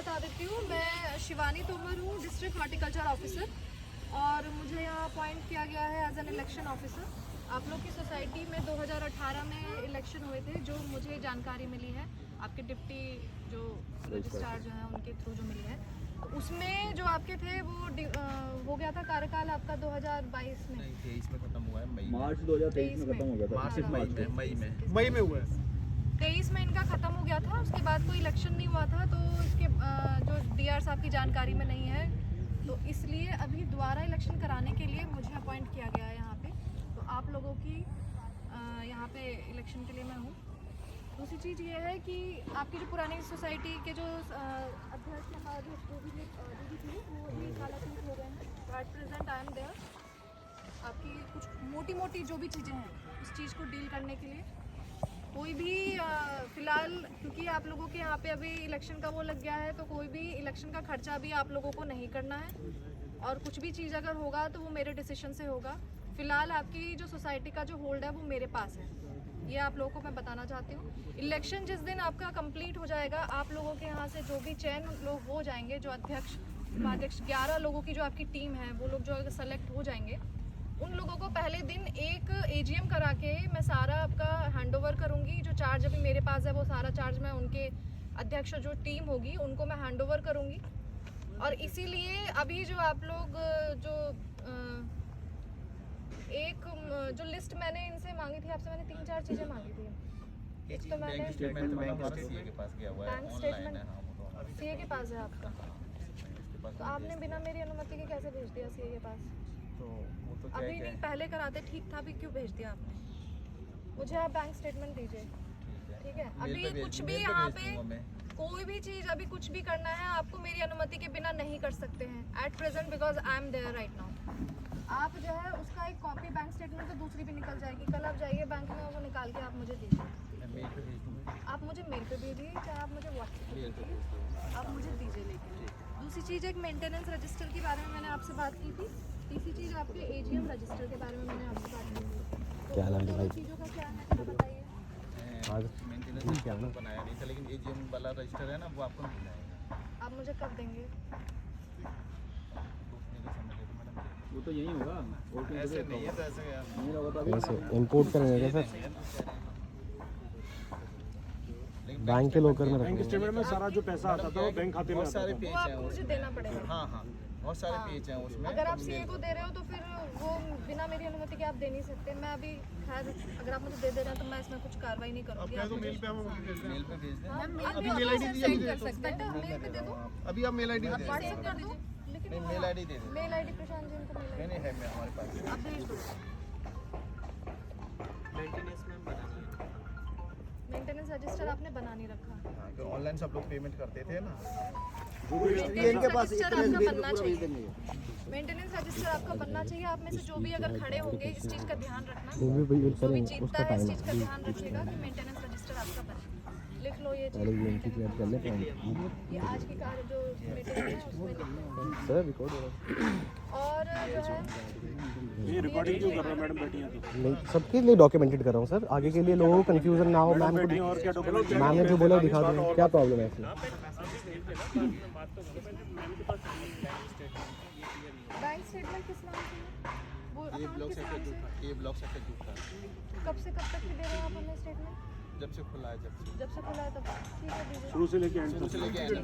बता देती हूँ। मैं शिवानी तोमर हूँ, डिस्ट्रिक्ट हॉर्टिकल्चर ऑफिसर, और मुझे यहाँ अपॉइंट किया गया है एज एन इलेक्शन ऑफिसर। आप लोग की सोसाइटी में 2018 में इलेक्शन हुए थे, जो मुझे जानकारी मिली है आपके डिप्टी जो रजिस्ट्रार जो हैं उनके थ्रू जो मिली है। तो उसमें जो आपके थे वो हो गया था कार्यकाल आपका 2022 में, नहीं 23 में खत्म हुआ है, मई मार्च 2023 में खत्म हो गया था। मई में हुआ है। 23 में इनका ख़त्म हो गया था। उसके बाद कोई इलेक्शन नहीं हुआ था, तो इसके जो डीआर साहब की जानकारी में नहीं है, तो इसलिए अभी दोबारा इलेक्शन कराने के लिए मुझे अपॉइंट किया गया है यहाँ पे। तो आप लोगों की यहाँ पे इलेक्शन के लिए मैं हूँ। दूसरी चीज़ ये है कि आपकी जो पुरानी सोसाइटी के जो अध्यक्ष महाअध्यक्ष जो भी थे वो अभी कालातीत हो गए हैं। तो at present I am there. आपकी कुछ मोटी मोटी जो भी चीज़ें हैं उस चीज़ को डील करने के लिए कोई भी फ़िलहाल, क्योंकि आप लोगों के यहाँ पे अभी इलेक्शन का वो लग गया है, तो कोई भी इलेक्शन का खर्चा भी आप लोगों को नहीं करना है, और कुछ भी चीज़ अगर होगा तो वो मेरे डिसीजन से होगा। फ़िलहाल आपकी जो सोसाइटी का जो होल्ड है वो मेरे पास है, ये आप लोगों को मैं बताना चाहती हूँ। इलेक्शन जिस दिन आपका कंप्लीट हो जाएगा, आप लोगों के यहाँ से जो भी चयन लोग हो जाएंगे, जो अध्यक्ष उपाध्यक्ष 11 लोगों की जो आपकी टीम है, वो लोग जो अगर सेलेक्ट हो जाएंगे, उन लोगों को पहले दिन एक एजीएम करा के मैं सारा आपका हैंडओवर करूँगी। जो चार्ज अभी मेरे पास है वो सारा चार्ज मैं उनके अध्यक्ष जो टीम होगी उनको मैं हैंडओवर करूँगी। और इसीलिए अभी जो आप लोग जो एक जो लिस्ट मैंने इनसे मांगी थी, आपसे मैंने 3-4 चीज़ें मांगी थी। एक तो मैंने बैंक स्टेटमेंट के पास गया हुआ है, ऑनलाइन है। हाँ, सीए के पास है आपका, तो आपने बिना मेरी अनुमति के कैसे भेज दिया सीए के पास? तो वो तो अभी नहीं, पहले कराते ठीक था, अभी क्यों भेज दिया आपने? मुझे आप बैंक स्टेटमेंट दीजिए, ठीक है? अभी कुछ भी यहाँ पे कोई भी चीज़ अभी कुछ भी करना है आपको मेरी अनुमति के बिना नहीं कर सकते हैं at present, because I am there right now. आप जो है उसका एक कॉपी बैंक स्टेटमेंट तो दूसरी भी निकल जाएगी, कल आप जाइए बैंक में, वो निकाल के आप मुझे दीजिए। आप मुझे मेल पे भेजिए, चाहे आप मुझे व्हाट्सएप पे भेजिए, आप मुझे दीजिए। लेकिन दूसरी चीज़, एक मेंटेनेंस रजिस्टर के बारे में मैंने आपसे बात की थी। तीसरी चीज़ आपके एजीएम रजिस्टर के बारे में मैंने आपसे बात की थी। तो क्या दोनों चीज़ों का क्या है तो बताइए। मेंटेनेंस क्या बनाया नहीं था, लेकिन एजीएम वाला रजिस्टर है ना, वो आपको मिल जाएगा। आप मुझे कब देंगे? वो तो यही होगा, ऐसे नहीं है, तो ऐसे नहीं होगा तो वैसे इंपोर्ट करेंगे क्या सर? बैंक के लॉकर में बैंक स्टेटमेंट में सारा जो पैसा आता था वो बैंक खाते में बहुत आता सारे था। पेज वो हैं आपको मुझे उसमें। देना पड़ेगा। हाँ, बहुत सारे पेज हैं उसमें। अगर आप सीए को दे रहे हो तो फिर वो बिना मेरी अनुमति के आप दे नहीं सकते। मैं अभी खैर अगर आप मुझे दे दे रहे हैं तो मैं इसमें कुछ कार्रवाई नहीं करूँगी। आप मेल पे भेज दें। अभी मेल आईडी दीजिए, कर सकते हैं। मेल पे दे दो, अभी आप मेल आईडी व्हाट्सएप कर दो। लेकिन नहीं, मेल आईडी दे दें। मेल आईडी प्रशांत जी को मेल नहीं है हमारे पास। आप भेज दो। मेंटेनेंस रजिस्टर आपने बना नहीं रखा। हाँ, तो ऑनलाइन सब लोग पेमेंट करते थे ना। मेंटेनेंस रजिस्टर आपका बनना चाहिए। मेंटेनेंस रजिस्टर आपका बनना चाहिए। आप में से जो भी अगर खड़े होंगे इस चीज़ का ध्यान रखना, जो भी जीतता है इस चीज़ का ध्यान रखिएगा कि मेंटेनेंस रजिस्टर आपका बने। लिख लो ये चीज़। ये आज की कार्य जो मीटिंग है उसमें लिख लो। सर रिकॉर्ड हो रहा है। और जो है ये रिकॉर्डिंग क्यों कर रहा है मैडम बैठी हैं तो? नहीं, सबके लिए डॉक्यूमेंटेड कर रहा हूँ सर, आगे के लिए लोगों को कंफ्यूजन ना हो। मैम बैठी हैं और क्या डॉक्यूमेंट? मैम ने जो बोला दिखा दो, क्या प्रॉब्लम है इसमें? बैंक स्टेटमेंट किस नाम से है? वो अकाउंट किस नाम से है? ये ब्लॉक सेक्टर दूसरा। कब से कब तक की दे रहे हो आप हमें स्टेटमेंट? जब से खुला है, जब से खुला है तब ठीक है, दीजिए। शुरू से लेके एंड शुरू से लेके आए ना।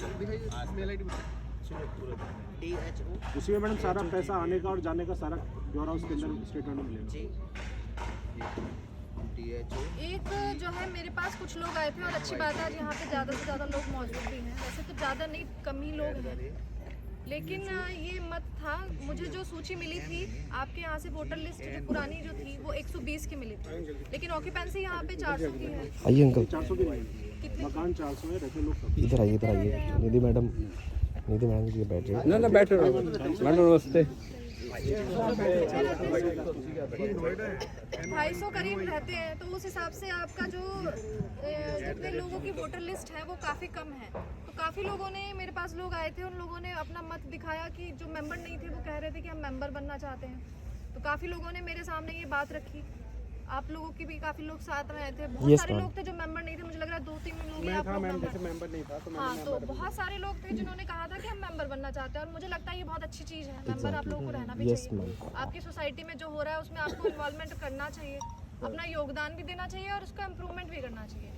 आज मेल आईडी उसी में मैडम सारा पैसा आने का और जाने का सारा ब्यौरा उसके अंदर स्टेटमेंट में मिलेगा। एक जो है मेरे पास कुछ लोग आए थे, और अच्छी बात है आज यहाँ पे ज़्यादा से ज़्यादा लोग मौजूद भी हैं। वैसे तो ज़्यादा नहीं, कम ही लोग हैं, लेकिन ये मत था। मुझे जो सूची मिली थी आपके यहाँ से, वोटर लिस्ट जो पुरानी जो थी वो 120 की मिली थी, लेकिन ऑक्यूपेंसी यहाँ पे 400 की है। आइए अंकल, 400 की नहीं, मकान 400 है, रहते लोग सब। इधर आइए, इधर आइए। निधि मैडम जी बैठ जाइए। ना बैठो नमस्ते। 250 करीब रहते हैं, तो उस हिसाब से आपका जो जितने लोगों की वोटर लिस्ट है वो काफ़ी कम है। तो काफ़ी लोगों ने, मेरे पास लोग आए थे, उन लोगों ने अपना मत दिखाया कि जो मेंबर नहीं थे वो कह रहे थे कि हम मेंबर बनना चाहते हैं। तो काफ़ी लोगों ने मेरे सामने ये बात रखी आप लोगों की भी काफी लोग साथ में आए थे, बहुत Yes, सारे ma'am. लोग थे जो मेंबर नहीं थे, मुझे लग रहा है 2-3 लोग ही मैं आप था लोग मैम, member- जैसे मेंबर नहीं था तो हाँ, मैंने तो मेंबर बहुत सारे लोग थे जिन्होंने कहा था कि हम मेंबर बनना चाहते हैं, और मुझे लगता है ये बहुत अच्छी चीज़ है। मेंबर आप लोगों को रहना भी Yes, चाहिए। ma'am. आपकी सोसाइटी में जो हो रहा है उसमें आपको इन्वॉल्वमेंट करना चाहिए, अपना योगदान भी देना चाहिए और उसका इम्प्रूवमेंट भी करना चाहिए।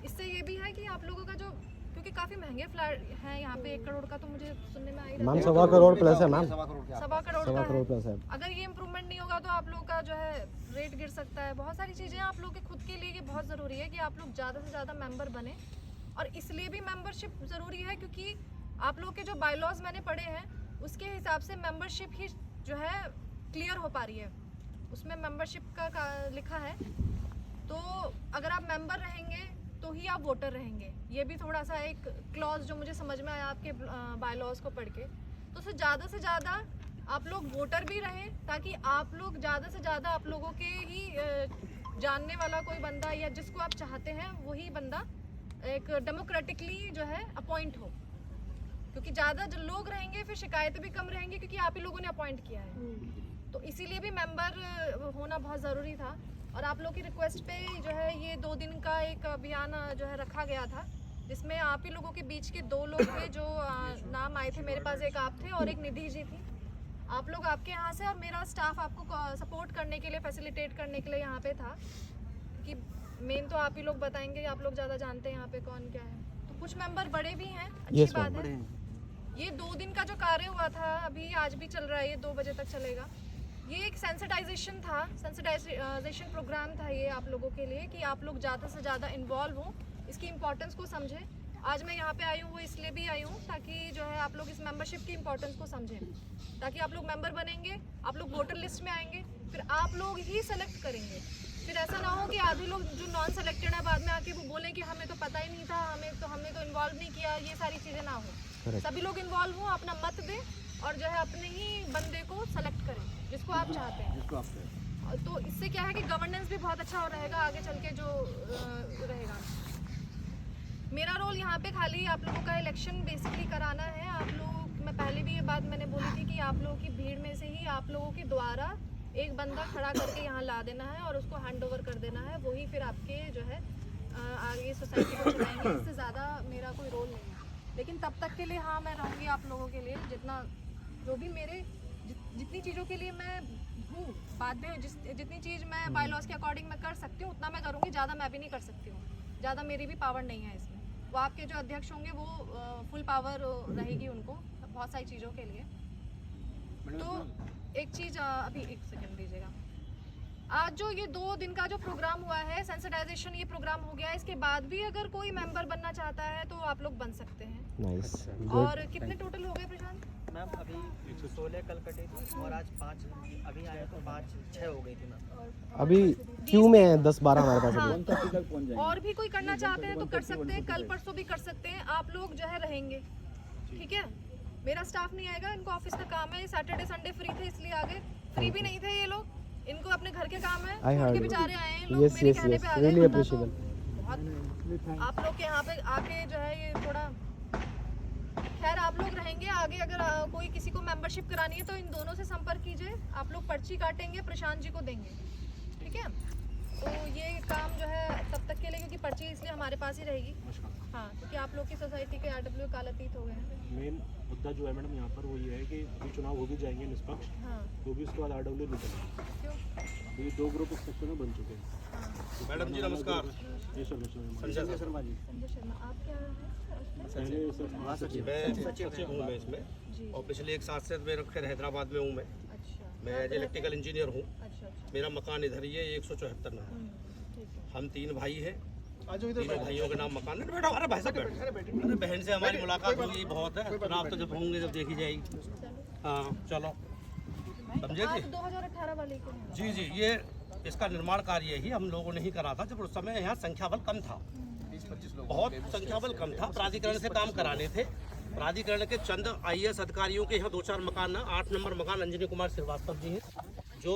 इससे ये भी है कि आप लोगों का जो, क्योंकि काफ़ी महंगे फ्लैट हैं यहाँ पे, 1 करोड़ का तो मुझे सुनने में आ ही रहा मैम है, 1.25 करोड़ प्लस है मैम, 1.25 करोड़ 1.25 का करोड़ है। प्लस है। अगर ये इम्प्रूवमेंट नहीं होगा तो आप लोग का जो है रेट गिर सकता है। बहुत सारी चीज़ें आप लोग के खुद के लिए ये बहुत ज़रूरी है कि आप लोग ज़्यादा से ज़्यादा मेंबर बने, और इसलिए भी मेंबरशिप ज़रूरी है क्योंकि आप लोग के जो बायलॉज मैंने पढ़े हैं उसके हिसाब से मेंबरशिप ही जो है क्लियर हो पा रही है, उसमें मेंबरशिप का लिखा है। तो अगर आप मेंबर रहेंगे तो ही आप वोटर रहेंगे। ये भी थोड़ा सा एक क्लॉज जो मुझे समझ में आया आपके बायलॉज को पढ़ के। तो उससे ज़्यादा से ज़्यादा आप लोग वोटर भी रहें, ताकि आप लोग ज़्यादा से ज़्यादा आप लोगों के ही जानने वाला कोई बंदा या जिसको आप चाहते हैं वही बंदा एक डेमोक्रेटिकली जो है अपॉइंट हो, क्योंकि ज़्यादा जो लोग रहेंगे फिर शिकायतें भी कम रहेंगी क्योंकि आप ही लोगों ने अपॉइंट किया है। तो इसीलिए भी मेंबर होना बहुत ज़रूरी था। और आप लोग की रिक्वेस्ट पे जो है ये 2 दिन का एक अभियान जो है रखा गया था, जिसमें आप ही लोगों के बीच के 2 लोग थे जो नाम आए थे मेरे पास। एक आप थे और एक निधि जी थी। आप लोग आपके यहाँ से, और मेरा स्टाफ आपको सपोर्ट करने के लिए, फैसिलिटेट करने के लिए यहाँ पे था, कि मेन तो आप ही लोग बताएंगे, आप लोग ज़्यादा जानते हैं यहाँ पे कौन क्या है। तो कुछ मेंबर बड़े भी हैं, अच्छी Yes, बात ma'am. है। ये 2 दिन का जो कार्य हुआ था अभी आज भी चल रहा है, ये 2 बजे तक चलेगा। ये एक सेंसिटाइजेशन था, सेंसिटाइजेशन प्रोग्राम था ये आप लोगों के लिए, कि आप लोग ज़्यादा से ज़्यादा इन्वॉल्व हों, इसकी इम्पोर्टेंस को समझें। आज मैं यहाँ पे आई हूँ वो इसलिए भी आई हूँ ताकि जो है आप लोग इस मेंबरशिप की इम्पोर्टेंस को समझें, ताकि आप लोग मेंबर बनेंगे, आप लोग वोटर लिस्ट में आएंगे, फिर आप लोग ही सेलेक्ट करेंगे। फिर ऐसा ना हो कि आधे लोग जो नॉन सेलेक्टेड है बाद में आके वो बोलें कि हमें तो पता ही नहीं था, हमने तो इन्वॉल्व नहीं किया। ये सारी चीज़ें ना हो, सभी लोग इन्वॉल्व हों, अपना मत दें और जो है अपने ही बंदे को सेलेक्ट करें जिसको आप चाहते हैं। तो इससे क्या है कि गवर्नेंस भी बहुत अच्छा हो रहेगा आगे चल के जो रहेगा। मेरा रोल यहाँ पे खाली आप लोगों का इलेक्शन बेसिकली कराना है। आप लोग, मैं पहले भी ये बात मैंने बोली थी कि आप लोगों की भीड़ में से ही आप लोगों के द्वारा एक बंदा खड़ा करके यहाँ ला देना है और उसको हैंड ओवर कर देना है, वही फिर आपके जो है आगे सोसाइटी को चलाएंगे। इससे ज़्यादा मेरा कोई रोल नहीं है, लेकिन तब तक के लिए हाँ मैं रहूँगी आप लोगों के लिए, जितना जो भी मेरे जितनी चीज़ों के लिए मैं हूँ, बाद में जितनी चीज़ मैं बायलॉज के अकॉर्डिंग मैं कर सकती हूँ उतना मैं करूँगी, ज़्यादा मैं भी नहीं कर सकती हूँ, ज़्यादा मेरी भी पावर नहीं है इसमें। वो आपके जो अध्यक्ष होंगे वो फुल पावर रहेगी उनको बहुत सारी चीज़ों के लिए। तो एक चीज़ अभी 1 सेकंड दीजिएगा। आज जो ये 2 दिन का जो प्रोग्राम हुआ है सेंसिटाइजेशन, ये प्रोग्राम हो गया, इसके बाद भी अगर कोई मेंबर बनना चाहता है तो आप लोग बन सकते हैं। नाइस, और कितने टोटल हो गए प्रशांत? मैम अभी 16 कल कटे थे और आज 5 अभी आए तो 5-6 हो गई थी मैम। अभी क्यू में है 10-12 हमारे पास हाँ, अभी। तक पहुंच जाएंगे। और भी कोई करना चाहते हैं तो कर सकते हैं, कल परसों भी कर सकते हैं। आप लोग जो है रहेंगे, ठीक है। मेरा स्टाफ नहीं आएगा, इनको ऑफिस का काम है, सैटरडे संडे फ्री थे इसलिए आ गए। फ्री भी नहीं थे ये लोग, इनको अपने घर के काम है, I छोड़ heard के you. बेचारे आए हैं लोग, Yes, मेरे yes, कहने yes. पे आ गए। Really वरना तो appreciable. बहुत आप लोग के यहाँ पे आके जो है ये थोड़ा, खैर आप लोग रहेंगे आगे। अगर कोई किसी को मेंबरशिप करानी है तो इन दोनों से संपर्क कीजिए। आप लोग पर्ची काटेंगे, प्रशांत जी को देंगे, ठीक है। तो ये काम जो है तब तक के लिए, क्योंकि पर्ची इसलिए हमारे पास ही रहेगी, हाँ, क्योंकि आप लोग की सोसाइटी के RW कालातीत हो गए हैं। मेन मुद्दा जो है मैडम यहाँ पर वो ये है कि अभी चुनाव हो भी जाएंगे निष्पक्ष, हाँ, तो भी उसके बाद RW निकलेंगे। क्यों? तो ये 2 ग्रुप इस सेक्टर में बन चुके हैं। मैडम जी नमस्कार। जी सर, संजय शर्मा जी संजय शर्मा, आप क्या हैं उसमें? पहले सर मैं सचिव हूँ मैं इसमें, जी, और पिछले 1 साल से मेरा खैर हैदराबाद में हूँ मैं। अच्छा, मैं एज इलेक्ट्रिकल इंजीनियर हूँ। अच्छा अच्छा, मेरा मकान इधर ही है 174 में। ठीक है। हम 3 भाई हैं, तीनों भाइयों के नाम मकान है। बैठो, अरे भाई साहब बैठो। अरे बहन से हमारी मुलाकात हुई बहुत है, चुनाव तो जब होंगे जब देखी जाएगी। हाँ चलो, समझे आप जी। 2018 वाले के हैं? जी जी, ये इसका निर्माण कार्य ही हम लोगों ने ही करा था, जब उस समय यहाँ संख्या बल कम था, 20-25 लोग। बहुत संख्या बल कम था। प्राधिकरण से काम कराने थे। प्राधिकरण के चंद IAS अधिकारियों के यहाँ 2-4 मकान, 8 नंबर मकान अंजनी कुमार श्रीवास्तव जी हैं, जो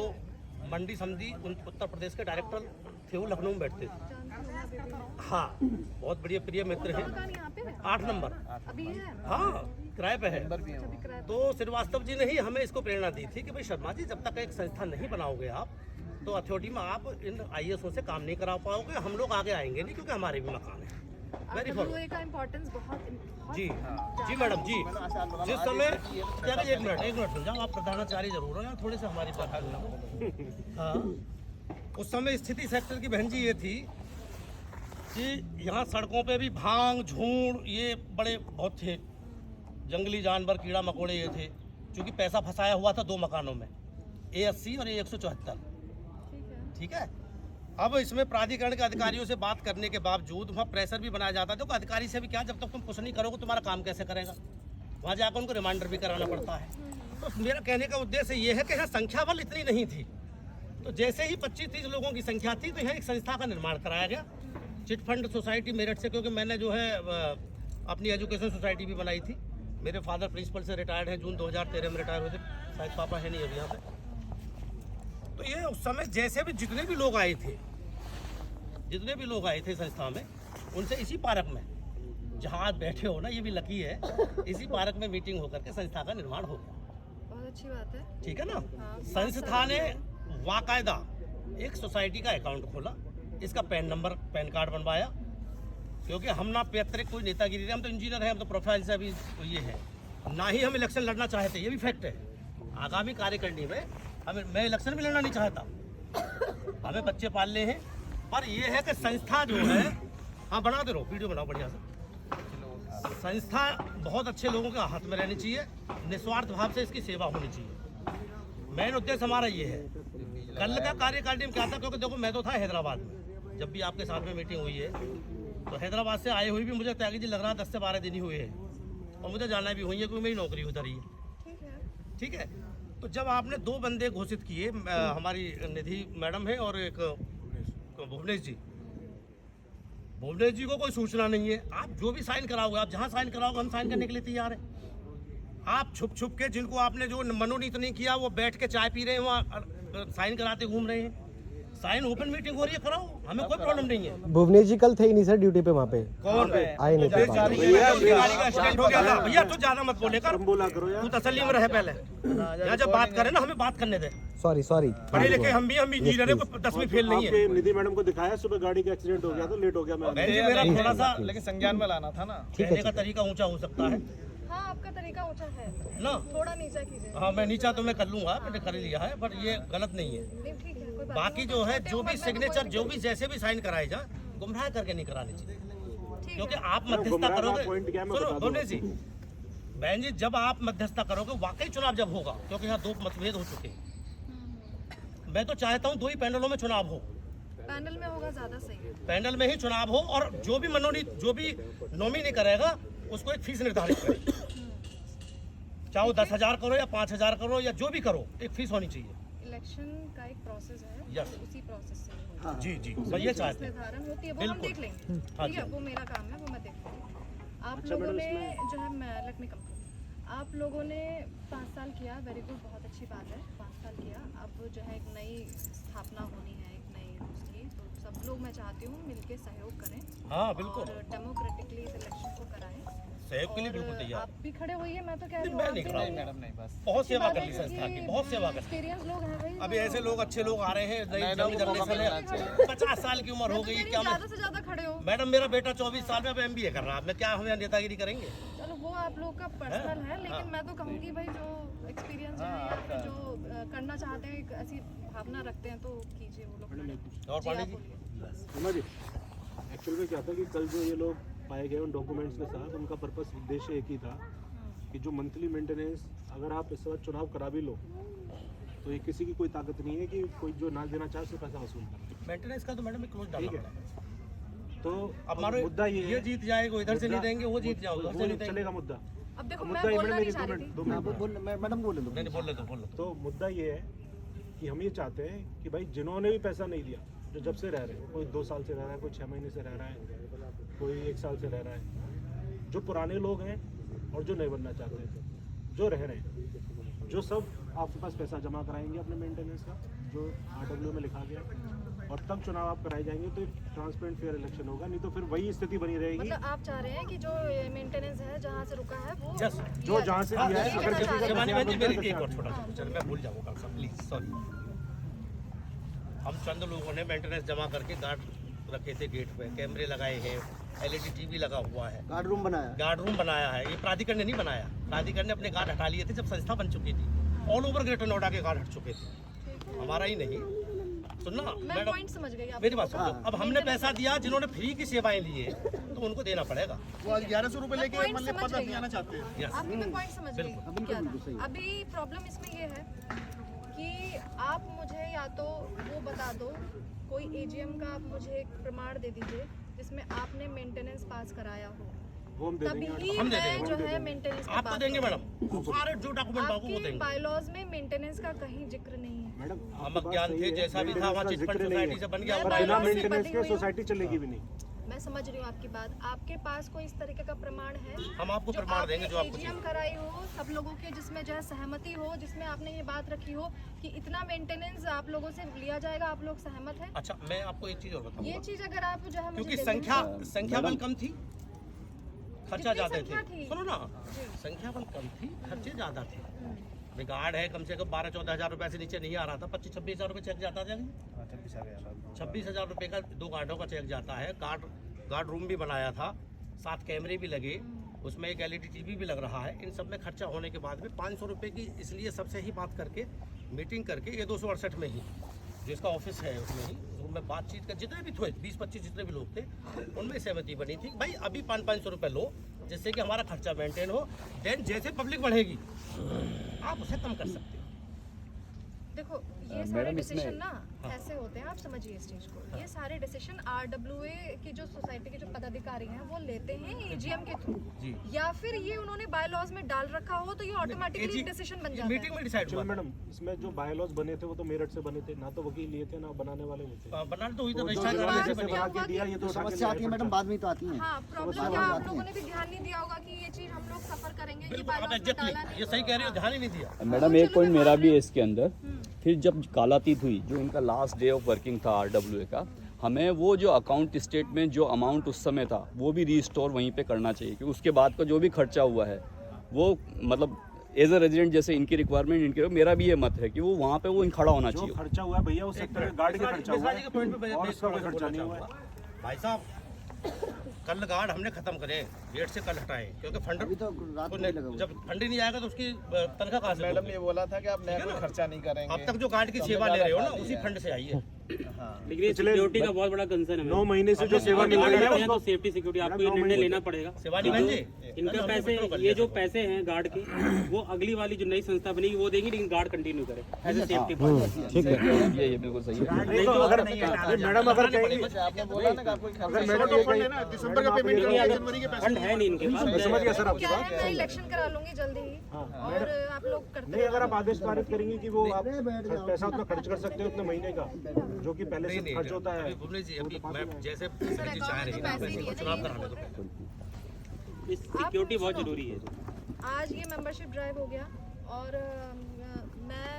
मंडी समिति उत्तर प्रदेश के डायरेक्टर थे, वो लखनऊ में बैठते थे। हाँ, बहुत बढ़िया प्रिय मित्र हैं। मकान यहाँ पे है? 8 नंबर, अभी है? हाँ, किराए पे है। अभी किराए पे? तो श्रीवास्तव जी ने ही हमें इसको प्रेरणा दी थी कि भाई शर्मा जी, जब तक एक संस्था नहीं बनाओगे आप, तो अथॉरिटी में आप इन ISO से काम नहीं करा पाओगे, हम लोग आगे आएंगे नहीं, क्योंकि हमारे भी मकान है। वेरी WA का इम्पोर्टेंस बहुत जी जी मैडम जी, जिस समय एक मिनट सुन जाओ, आप प्रधानाचार्य जरूर हो ना, थोड़े से हमारी बात सुनो। हाँ, उस समय स्थिति सेक्टर की बहन जी ये थी कि यहाँ सड़कों पे भी भांग झूठ ये बड़े बहुत थे, जंगली जानवर कीड़ा मकोड़े ये थे, क्योंकि पैसा फंसाया हुआ था 2 मकानों में, A80 और A174। ठीक है, अब इसमें प्राधिकरण के अधिकारियों से बात करने के बावजूद वहाँ प्रेशर भी बनाया जाता है। देखो अधिकारी से भी क्या, जब तक तुम कुछ नहीं करोगे तुम्हारा काम कैसे करेगा, वहाँ जाकर उनको रिमाइंडर भी कराना पड़ता है। तो मेरा कहने का उद्देश्य ये है कि यहाँ संख्या बल इतनी नहीं थी, तो जैसे ही 25-30 लोगों की संख्या थी तो यहाँ एक संस्था का निर्माण कराया गया, चिट फंड सोसाइटी मेरठ से, क्योंकि मैंने जो है अपनी एजुकेशन सोसाइटी भी बनाई थी। मेरे फादर प्रिंसिपल से रिटायर्ड हैं, जून 2013 में रिटायर हुए थे, शायद पापा है नहीं अभी यहाँ पे। तो ये उस समय जैसे भी जितने भी लोग आए थे संस्था में, उनसे इसी पार्क में जहाँ आप बैठे हो ना, ये भी लकी है, इसी पार्क में मीटिंग होकर के संस्था का निर्माण हो गया। बहुत अच्छी बात है। ठीक है ना। हाँ, संस्था ने वाकायदा एक सोसाइटी का अकाउंट खोला, इसका पैन कार्ड बनवाया, क्योंकि हम ना पैतृक कोई नेतागिरी, हम तो इंजीनियर हैं, हम तो प्रोफाइल से अभी तो ये है ना ही हम इलेक्शन लड़ना चाहते, ये भी फैक्ट है। आगामी कार्यकारिणी में मैं इलेक्शन भी लड़ना नहीं चाहता, हमें बच्चे पालने हैं, पर ये है कि संस्था जो है, हाँ बना दे रहो, वीडियो बनाओ बढ़िया से। संस्था बहुत अच्छे लोगों के हाथ में रहनी चाहिए, निस्वार्थ भाव से इसकी सेवा होनी चाहिए। मेन उद्देश्य हमारा ये है। कल का कार्यकारिणी में क्या था, क्योंकि देखो मैं तो था हैदराबाद में, जब भी आपके साथ में मीटिंग हुई है, तो हैदराबाद से आए हुए भी मुझे त्यागी जी लग रहा 10 से 12 दिन ही हुए हैं, और मुझे जाना भी हुई है, क्योंकि मेरी नौकरी उधर ही है। ठीक है, तो जब आपने 2 बंदे घोषित किए, हमारी निधि मैडम है और एक भुवनेश जी को कोई सूचना नहीं है, आप जो भी साइन कराओगे, आप जहाँ साइन कराओगे हम साइन करने के लिए तैयार हैं। आप छुप के, जिनको आपने जो मनोनीत नहीं किया, वो बैठ के चाय पी रहे हैं, वहाँ साइन कराते घूम रहे हैं, साइन ओपन मीटिंग हो रही है, कराओ, हमें कोई प्रॉब्लम नहीं है। भुवनेश जी कल थे ही नहीं सर ड्यूटी पे वहाँ पे, कौन आए नहीं थे। गाड़ी का एक्सीडेंट हो गया था। भैया तू ज्यादा मत बोले कर, बोला करो यार, तू तसल्ली में रहे, पहले यहाँ जब बात करें ना हमें बात करने दे। सॉरी पढ़े लिखे हम भी इंजीनियर है, कोई 10वीं फेल नहीं है। आपके निधि मैडम को दिखाया सुबह, गाड़ी का एक्सीडेंट हो गया था, लेट हो गया मैं। मेरा थोड़ा सा लेकिन संज्ञान में लाना था ना, कहने का तरीका ऊंचा हो सकता है हाँ, आपका तरीका ऊंचा है ना, थोड़ा नीचा कीजिए। हाँ मैं नीचा तो मैं कर लूंगा, मैंने कर लिया है, पर ये गलत नहीं है। नहीं ठीक है, कोई बात बाकी जो है, जो भी सिग्नेचर, जो भी जैसे भी साइन कराए जा, गुमराह करके नहीं कराने चाहिए, नहीं। क्योंकि आप मध्यस्थता करोगे। पॉइंट क्या मैं सुनो बता भुवनेश जी, बहन जी, जब आप मध्यस्थता करोगे, वाकई चुनाव जब होगा, क्योंकि यहाँ 2 मतभेद हो चुके हैं, मैं तो चाहता हूँ 2 ही पैनलों में चुनाव हो, पैनल में होगा ज्यादा सही है। पैनल में ही चुनाव हो, और जो भी मनोनीत, जो भी नॉमिनी करेगा उसको एक फीस निर्धारित करें, चाहे वो 10,000 करो या 5,000 करो या जो भी करो, एक फीस होनी चाहिए। इलेक्शन का एक प्रोसेस है, Yes. उसी प्रोसेस से होगा। जी जी, मैं ये चाहते हैं। निर्धारण होती है, वो हम बिल्कुल। देख लेंगे। हाँ ठीक है, जी। वो मेरा काम है, वो मैं देख लूँगी। आप अच्छा, लोगों मैडम, ने जो है, लेट मी कंप्लीट, आप लोगों ने 5 साल किया, वेरी गुड, बहुत अच्छी बात है, 5 साल किया। अब जो है एक नई स्थापना होनी है, एक नई उसकी, तो सब लोग मैं चाहती हूँ मिलके सहयोग करें, हाँ बिल्कुल, और डेमोक्रेटिकली इस इलेक्शन को कराएं। सहयोग के लिए और बिल्कुल तैयार। आप भी खड़े होइए, मैं तो कह रही हूँ मैं आप नहीं भी खड़ा हूँ, होइए। मैडम नहीं, बस बहुत सेवा बात कर है ली कि संस्था की, बहुत सेवा कर ली। एक्सपीरियंस लोग हैं भाई, अभी ऐसे लोग, अच्छे लोग आ रहे हैं, नई नए नई लोगों को जनरेशन मौका है, मिलना चाहिए। 50 साल की उम्र हो गई, क्या मैं, ज्यादा से ज्यादा खड़े हो। मैडम मेरा बेटा 24 साल में अब MBA कर रहा है, मैं क्या हमें नेतागिरी करेंगे? चलो वो आप लोग का पर्सनल है, लेकिन मैं तो कहूँगी भाई जो एक्सपीरियंस है या फिर जो करना चाहते हैं, एक ऐसी भावना रखते हैं, तो कीजिए वो लोग। और जी, पांडे आप जी, बोलिए। सुना जी, एक्चुअल में क्या था कि कल जो ये लोग पाए गए उन डॉक्यूमेंट्स के साथ, उनका पर्पस, उद्देश्य एक ही था कि जो मंथली मेंटेनेंस, अगर आप इस वक्त चुनाव करा भी लो, तो ये किसी की कोई ताकत नहीं है कि कोई जो ना देना चाहे उससे पैसा वसूल करे। मेंटेनेंस का तो मैडम क्लोज डालना ठीक है। पड़ेगा। तो अब मानो मुद्दा ये ये है, जीत जाएगा, इधर से नहीं देंगे, वो जीत जाओगे, उधर से नहीं देंगे। चलेगा मुद्दा। अब देखो मैं मुद्दा ये, बोलना मैडम नहीं चाह रही मेरी थी। 2 मिनट मैडम बोले दो। नहीं बोल ले तो मुद्दा ये है कि हम ये चाहते हैं कि भाई जिन्होंने भी पैसा नहीं दिया, जो जब से रह रहे हैं, कोई 2 साल से रह रहा है, कोई 6 महीने से रह रहा है, कोई 1 साल से रह रहा है, जो पुराने लोग हैं और जो नहीं बनना चाहते हैं, जो रह रहे हैं, जो सब आपके पास पैसा जमा कराएंगे अपने मेंटेनेंस का, जो RW में लिखा गया, और तब चुनाव आप कराए जाएंगे, तो एक ट्रांसपेरेंट फेयर इलेक्शन होगा, नहीं तो फिर वही स्थिति बनी रहेगी। मतलब आप चाह रहे हैं कि जो मेंटेनेंस है जहाँ से रुका है वो Just, जो जहाँ से दिया है, यही अगर कहना किसी चाह का रहे हैं। शिवानी बहन जी, मेरी एक पैसा- और छोटा सा, चल मैं भूल जाऊंगा, प्लीज सॉरी। हम चंद लोगों ने मेंटेनेंस जमा करके गार्ड रखे थे गेट पे, कैमरे लगाए हैं, LED टीवी लगा हुआ है, गार्ड रूम बनाया है। ये प्राधिकरण ने नहीं बनाया, प्राधिकरण ने अपने गार्ड हटा लिए थे जब संस्था बन चुकी थी। ऑल ओवर ग्रेटर नोएडा के गार्ड हट चुके थे, हमारा ही नहीं। सुनना मैं मैडम, पॉइंट समझ गई मेरी बात सुनो। अब हमने पैसा दिया, जिन्होंने फ्री की सेवाएं ली है तो उनको देना पड़ेगा। वो 1100 रुपए लेके पॉइंट मतलब समझ पद गई आना चाहते हैं। Yes. आपकी मैं पॉइंट समझ गई क्या था। अभी प्रॉब्लम इसमें ये है कि आप मुझे या तो वो बता दो, कोई AGM का आप मुझे एक प्रमाण दे दीजिए जिसमें आपने मेंटेनेंस पास कराया हो, वो हम दे तभी देंगे। ही हम दे मैं देंगे। जो है मेंटेनेंस आप तो देंगे मैडम, सारे जो डॉक्यूमेंट बाबू वो आपके देंगे। बायलॉज में मेंटेनेंस का कहीं जिक्र नहीं है। मैडम हम अज्ञान थे, जैसा भी था वहाँ चिट फंड सोसाइटी से बन गया। मैं पर bylaws बिना से मेंटेनेंस बंधी के हुई हूँ। सोसाइटी चलेगी भी नहीं। मैं समझ रही हूँ आपकी बात। आपके पास कोई इस तरीके का प्रमाण है हम आपको जो प्रमाण देंगे जो आपने आपको AGM कराई हो, सब लोगों के जिसमें जो है सहमति हो, जिसमें आपने ये बात रखी हो कि इतना मेंटेनेंस आप लोगों से लिया जाएगा, आप लोग सहमत हैं? अच्छा, मैं आपको एक चीज और ये बताऊंगा, चीज अगर आप जो है मुझे क्योंकि दे देंगे संख्या बल कम थी, खर्चा जितनी ज्यादा संख्या थे। थी। सुनो ना, जी। संख्या बल कम थी, खर्चे ज्यादा थे। रिकॉर्ड है कम से कम 12-14 हज़ार रुपए से नीचे नहीं आ रहा था। 25-26 हज़ार रुपए चेक जाता था, 26 हज़ार रुपए का 2 गार्डों का चेक जाता है। गार्ड रूम भी बनाया था, 7 कैमरे भी लगे, उसमें एक LED टीवी भी लग रहा है। इन सब में खर्चा होने के बाद में 500 रुपये की इसलिए सबसे ही बात करके, मीटिंग करके, ये 268 में ही जो इसका ऑफिस है उसमें ही में बातचीत कर, जितने भी थे 20-25 जितने भी लोग थे उनमें सहमति बनी थी भाई अभी 500 रुपये लो जिससे कि हमारा खर्चा मेंटेन हो। देन जैसे पब्लिक बढ़ेगी आप उसे कम कर सकते हो। देखो ये सारे डिसीजन ना ऐसे होते हैं, आप समझिए इस चीज को। ये सारे डिसीजन RWA की जो सोसाइटी के जो पदाधिकारी हैं वो लेते हैं AGM के थ्रू, या फिर ये उन्होंने बायलॉज में डाल रखा हो तो ये ऑटोमेटिकली डिसीजन बन जाता है। मीटिंग में डिसाइड चलो हुआ मैडम, इसमें जो बायलॉज बने थे वो तो मेरठ से बने थे, ना तो वकील लिए थे ना बनाने वाले हुए थे। बनाने तो हुई तो तो जो रजिस्ट्रार जगह कराने से जैसे बनी। बना के दिया, ये तो समस्या आती है मैडम, बाद में तो आती है। हाँ, प्रॉब्लम क्या आप लोगों ने भी ध्यान नहीं दिया होगा कि ये चीज हम लोग सफर करेंगे, ये बिल्कुल, आप bylaws में डाला एग्जैक्टली नहीं ये सही कह रही हो, ध्यान ही नहीं दिया। मैडम एक पॉइंट मेरा भी है इसके अंदर। फिर जब कालातीत हुई, जो इनका लास्ट डे ऑफ वर्किंग था RWA का, हमें वो जो अकाउंट स्टेटमेंट जो अमाउंट उस समय था वो भी रीस्टोर वहीं पे करना चाहिए कि उसके बाद का जो भी खर्चा हुआ है वो मतलब एज अ रेजिडेंट जैसे इनकी रिक्वायरमेंट इनके, मेरा भी ये मत है कि वो वहाँ पे वो खड़ा होना जो चाहिए। खर्चा हुआ है भैया, उस सेक्टर में गार्ड का खर्चा हुआ है और उसका कोई खर्चा नहीं हुआ है। भाई साहब कल गार्ड हमने खत्म करे, गेट से कल हटाए क्योंकि फंड अभी तो रात को नहीं लगा हुआ। जब फंड ही नहीं आएगा तो उसकी तनख्वाह कहाँ से मैडम दोगे? ने बोला था कि आप नया कोई खर्चा नहीं करेंगे। अब तक जो गार्ड की सेवा ले रहे हो ना उसी फंड से आई है। लेकिन ये सिक्योरिटी का बहुत बड़ा कंसर्न है 9 महीने से जो सेवा मिल रही है तो सेफ्टी सिक्योरिटी आपको ये निर्णय लेना पड़ेगा। शिवानी बहन जी, इनका पैसे, ये जो पैसे हैं गार्ड के, वो अगली वाली जो नई संस्था बनेगी वो देंगी, लेकिन गार्ड कंटिन्यू करे एज ए सेफ्टी ठीक है। ये बिल्कुल सही है। नहीं तो अगर मैडम अगर कहेंगे, आपने बोला ना कि आपको अगर मैडम ये कहेंगे दिसंबर का पेमेंट करेंगे, जनवरी के पैसे फंड है नहीं इनके पास। समझ गया सर आपकी क्या बात। है, मैं इलेक्शन करा लूंगी जल्दी ही और आप लोग करते नहीं, अगर आप आदेश पारित करेंगे कि वो आप पैसा उतना खर्च कर सकते हो उतने महीने का, जो कि पहले से खर्च होता है। अभी भुवनेश जी, अभी मैं जैसे जी चाह रही है ना वैसे चुनाव कराने दो पहले। सिक्योरिटी बहुत जरूरी है। आज ये मेंबरशिप ड्राइव हो गया और मैं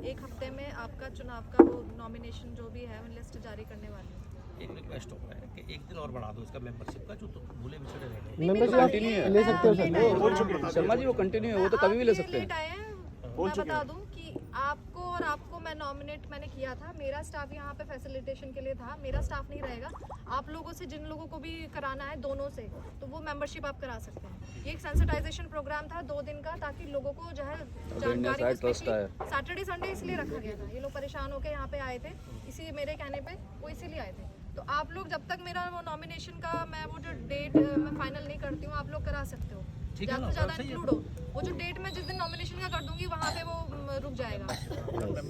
एक हफ्ते में आपका चुनाव का वो नॉमिनेशन जो भी है लिस्ट जारी करने वाली हूँ। एक रिक्वेस्ट हो रहा है कि एक दिन और बढ़ा दो इसका मेंबरशिप का, जो तो भूले बिछड़े रह गए। मेंबरशिप आप ले सकते हो सर। बोल चुके हैं। शर्मा जी वो कंटिन्यू है, वो तो कभी भी ले सकते हैं। लेट आए हैं। मैं बता दूं कि आपको मैं नॉमिनेट मैंने किया था, मेरा स्टाफ यहाँ पे फैसिलिटेशन के लिए था, मेरा स्टाफ नहीं रहेगा। आप लोगों से जिन लोगों को भी कराना है दोनों से, तो वो मेंबरशिप आप करा सकते हैं। ये एक सेंसिटाइजेशन प्रोग्राम था 2 दिन का, ताकि लोगों को जो है जानकारी, सैटरडे संडे इसलिए रखा गया था। ये लोग परेशान होकर यहाँ पे आए थे, इसी मेरे कहने पे वो इसीलिए आए थे। तो आप लोग जब तक मेरा वो नॉमिनेशन का मैं वो जो डेट मैं फाइनल नहीं करती हूँ, आप लोग करा सकते हो, ज़्यादा से ज़्यादा इंक्लूड हो। वो जो डेट मैं जिस दिन नॉमिनेशन का कर दूंगी वहाँ पे वो रुक जाएगा।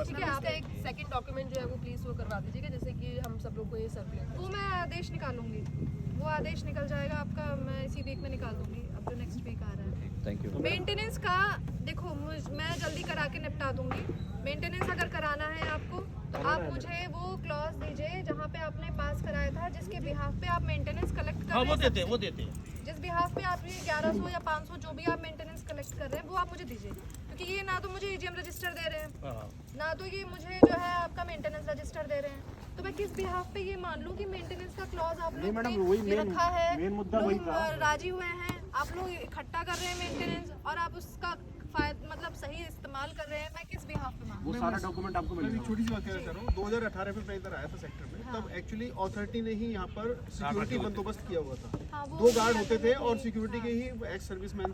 ठीक है, आप एक सेकंड डॉक्यूमेंट जो है वो प्लीज वो करवा दीजिएगा, जैसे कि हम सब लोग को ये सर्कुलेट। वो मैं आदेश निकालूंगी, वो आदेश निकल जाएगा आपका, मैं इसी वीक में निकाल दूंगी। अब जो नेक्स्ट वीक आ रहा है थैंक यू। मेंटेनेंस का देखो, मैं जल्दी करा के निपटा दूंगी। मेंटेनेंस अगर कराना है आपको तो आप मुझे वो क्लॉज दीजिए जहाँ पे आपने पास कराया था, जिसके बिहाफ पे आप मेंटेनेंस कलेक्ट कर हाँ रहे वो हैं। देते हैं। जिस बिहाफ पे आप ये 1100 या 500 जो भी आप मेंटेनेंस कलेक्ट कर रहे हैं वो आप मुझे दीजिए, क्योंकि ये ना तो मुझे AGM रजिस्टर दे रहे हैं, ना तो ये मुझे जो है आपका मेंटेनेंस रजिस्टर दे रहे हैं। तो मैं किस बिहाफ पे ये मान लूं कि मेंटेनेंस का क्लॉज आप लोगों ने रखा है, मेन मुद्दा वही था। राजी हुए हैं, आप लोग इकट्ठा कर रहे हैं मेंटेनेंस और आप उसका मतलब सही इस्तेमाल कर रहे हैं। मैं किस बिहाफ पे मांगू? वो सारा डॉक्यूमेंट आपको मिलेगा। मैं छोटी सी बात कहना चाह रहा हूँ, 2018 में मैं इधर आया था सेक्टर में, तब एक्चुअली अथॉरिटी ने ही यहाँ पर सिक्योरिटी बंदोबस्त किया हुआ था। हाँ, वो 2 गार्ड होते थे और सिक्योरिटी के ही एक्स सर्विसमैन